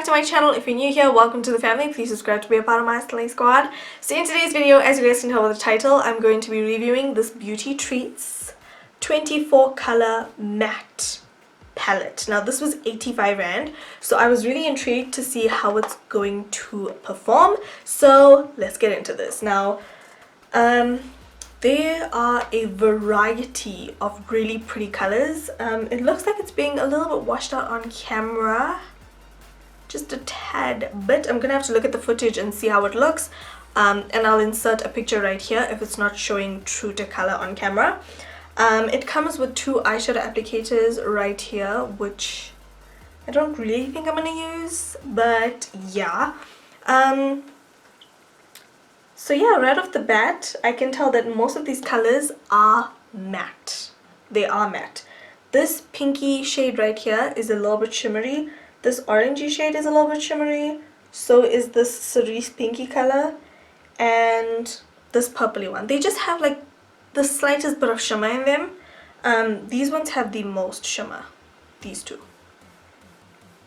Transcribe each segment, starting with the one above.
to my channel. If you're new here, welcome to the family. Please subscribe to be a part of my styling squad. So in today's video, as you guys can tell by the title, I'm going to be reviewing this BeautyTreats 24 color matte palette. Now this was 85 rand, so I was really intrigued to see how it's going to perform. So let's get into this. Now there are a variety of really pretty colors. It looks like it's being a little bit washed out on camera, just a tad bit. I'm gonna have to look at the footage and see how it looks, and I'll insert a picture right here if it's not showing true to color on camera. It comes with two eyeshadow applicators right here, which I don't really think I'm gonna use, but yeah. So yeah, right off the bat, I can tell that most of these colors are matte. They are matte. This pinky shade right here is a little bit shimmery. This orangey shade is a little bit shimmery. So is this cerise pinky color. And this purpley one. They just have like the slightest bit of shimmer in them. These ones have the most shimmer. These two.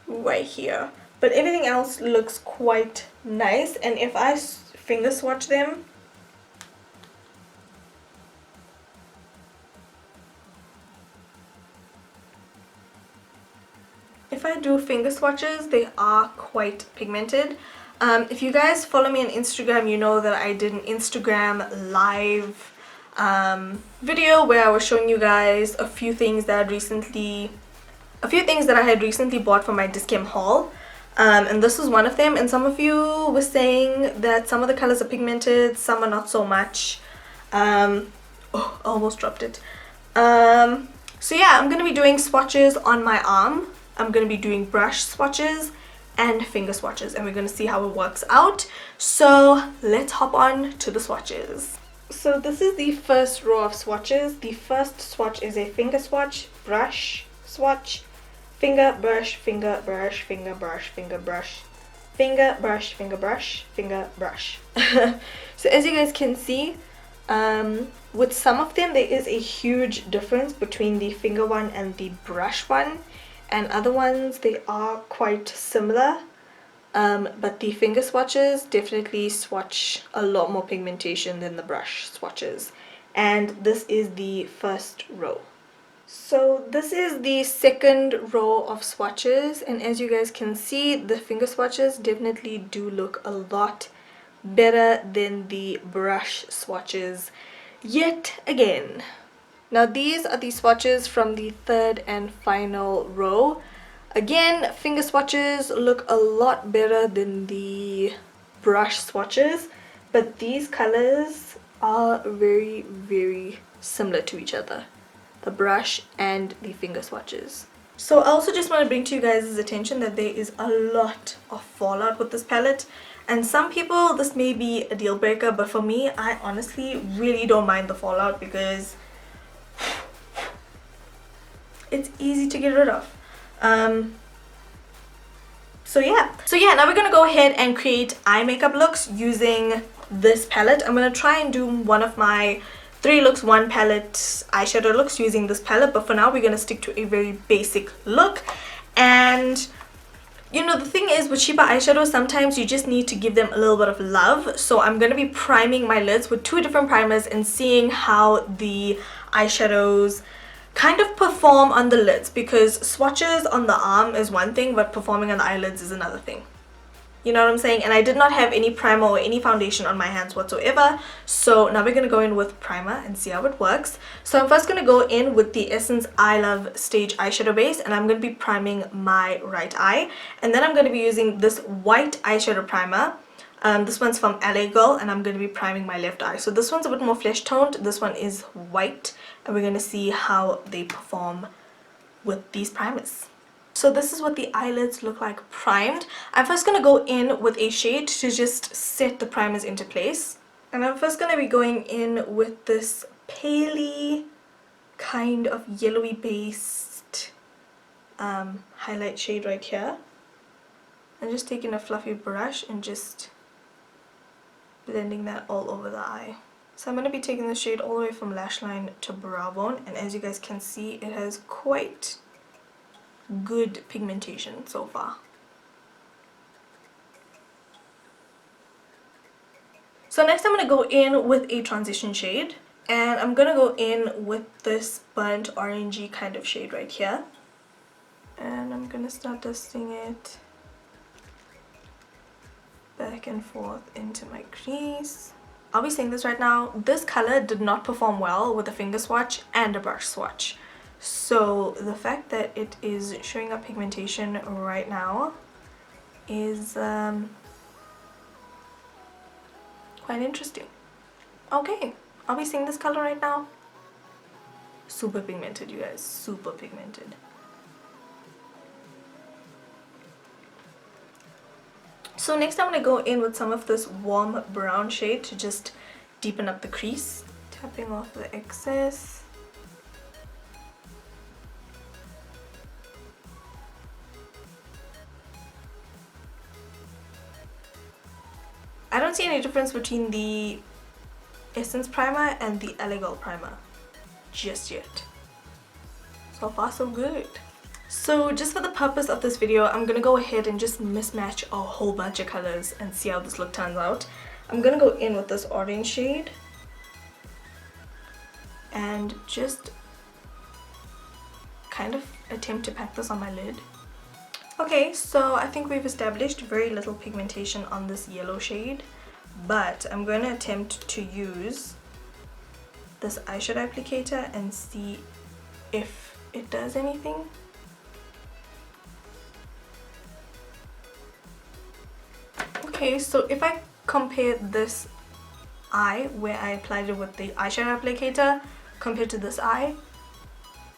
Right here. But everything else looks quite nice. And if I finger swatch them, if I do finger swatches, they are quite pigmented. If you guys follow me on Instagram, you know that I did an Instagram live video where I was showing you guys a few things that I had recently bought for my Discount haul. And this was one of them, and some of you were saying that some of the colors are pigmented, some are not so much. Oh, I almost dropped it. So yeah, I'm gonna be doing swatches on my arm. I'm gonna be doing brush swatches and finger swatches, and we're gonna see how it works out. So let's hop on to the swatches. So this is the first row of swatches. The first swatch is a finger swatch, brush swatch, finger brush, finger brush, finger brush, finger brush, finger brush, finger brush, finger brush. So as you guys can see, with some of them there is a huge difference between the finger one and the brush one, and other ones they are quite similar, but the finger swatches definitely swatch a lot more pigmentation than the brush swatches. And this is the first row. So this is the second row of swatches, and as you guys can see, the finger swatches definitely do look a lot better than the brush swatches yet again. Now these are the swatches from the third and final row. Again, finger swatches look a lot better than the brush swatches, but these colors are very, very similar to each other, the brush and the finger swatches. So I also just want to bring to you guys' attention that there is a lot of fallout with this palette, and some people this may be a deal breaker, but for me, I honestly really don't mind the fallout because it's easy to get rid of. So yeah, now we're gonna go ahead and create eye makeup looks using this palette. I'm gonna try and do one of my 3 looks 1 palette eyeshadow looks using this palette, but for now we're gonna stick to a very basic look. And you know, the thing is with cheaper eyeshadows, sometimes you just need to give them a little bit of love. So I'm gonna be priming my lids with 2 different primers and seeing how the eyeshadows kind of perform on the lids, because swatches on the arm is one thing, but performing on the eyelids is another thing. You know what I'm saying? And I did not have any primer or any foundation on my hands whatsoever. So now we're going to go in with primer and see how it works. So I'm first going to go in with the Essence I Love Stage Eyeshadow Base, and I'm going to be priming my right eye. And then I'm going to be using this white eyeshadow primer. This one's from LA Girl, and I'm going to be priming my left eye. So this one's a bit more flesh toned. This one is white, and we're going to see how they perform with these primers. So this is what the eyelids look like primed. I'm first going to go in with a shade to just set the primers into place. And I'm first going to be going in with this paley kind of yellowy based highlight shade right here. I'm just taking a fluffy brush and just blending that all over the eye. So I'm going to be taking the shade all the way from lash line to brow bone, and as you guys can see, it has quite good pigmentation so far. So next I'm going to go in with a transition shade, and I'm going to go in with this burnt orangey kind of shade right here, and I'm going to start dusting it back and forth into my crease. I'll be saying this right now, this color did not perform well with a finger swatch and a brush swatch. So the fact that it is showing up pigmentation right now is quite interesting. Okay, I'll be seeing this color right now. Super pigmented, you guys, super pigmented. So next I'm going to go in with some of this warm brown shade to just deepen up the crease, tapping off the excess. I don't see any difference between the Essence primer and the LA Girl primer just yet. So far so good. So just for the purpose of this video, I'm gonna go ahead and just mismatch a whole bunch of colors and see how this look turns out. I'm gonna go in with this orange shade and just kind of attempt to pack this on my lid. Okay, so I think we've established very little pigmentation on this yellow shade, but I'm going to attempt to use this eyeshadow applicator and see if it does anything. Okay, so if I compare this eye where I applied it with the eyeshadow applicator compared to this eye,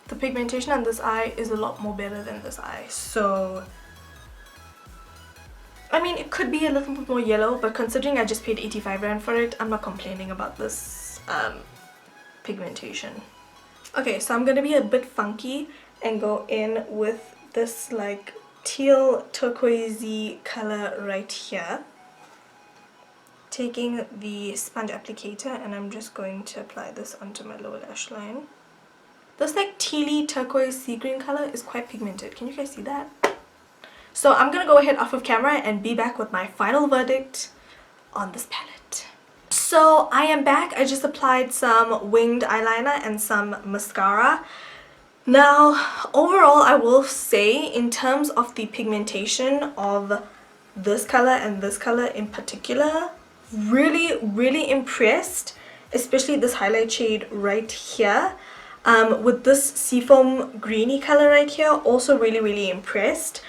the pigmentation on this eye is a lot more better than this eye. So I mean, it could be a little bit more yellow, but considering I just paid 85 Rand for it, I'm not complaining about this pigmentation. Okay, so I'm gonna be a bit funky and go in with this like teal turquoisey color right here, taking the sponge applicator, and I'm just going to apply this onto my lower lash line. This like tealy turquoise sea green color is quite pigmented. Can you guys see that? So I'm gonna go ahead off of camera and be back with my final verdict on this palette. So I am back. I just applied some winged eyeliner and some mascara. Now overall I will say, in terms of the pigmentation of this color and this color in particular, really impressed, especially this highlight shade right here. With this seafoam greeny color right here, also really impressed.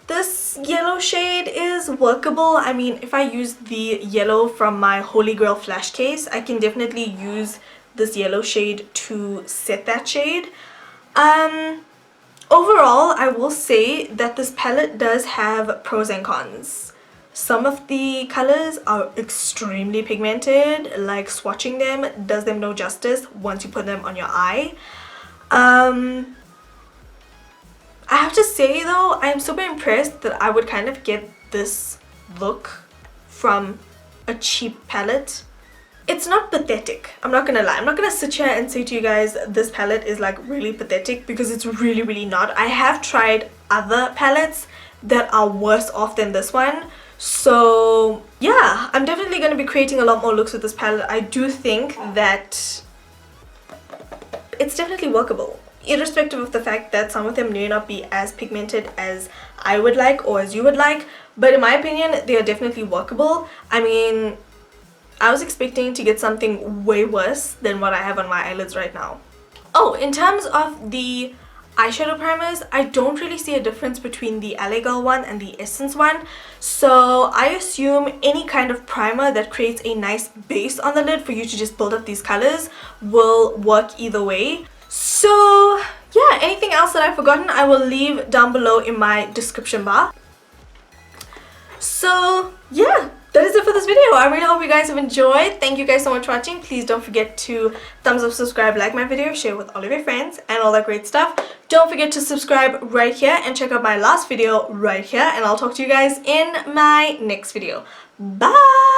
This yellow shade is workable. I mean, if I use the yellow from my Holy Grail flash case, I can definitely use this yellow shade to set that shade. Overall, I will say that this palette does have pros and cons. Some of the colors are extremely pigmented, like swatching them does them no justice once you put them on your eye. I have to say though, I'm super impressed that I would kind of get this look from a cheap palette. It's not pathetic, I'm not gonna lie. I'm not gonna sit here and say to you guys this palette is like really pathetic, because it's really not. I have tried other palettes that are worse off than this one. So yeah, I'm definitely going to be creating a lot more looks with this palette. I do think that it's definitely workable, irrespective of the fact that some of them may not be as pigmented as I would like or as you would like, but in my opinion they are definitely workable. I mean, I was expecting to get something way worse than what I have on my eyelids right now. Oh, in terms of the eyeshadow primers, I don't really see a difference between the LA Girl one and the Essence one, so I assume any kind of primer that creates a nice base on the lid for you to just build up these colors will work either way. So yeah, anything else that I've forgotten I will leave down below in my description bar. So yeah, that is it for this video. I really hope you guys have enjoyed. Thank you guys so much for watching. Please don't forget to thumbs up, subscribe, like my video, share with all of your friends and all that great stuff. Don't forget to subscribe right here and check out my last video right here, and I'll talk to you guys in my next video. Bye!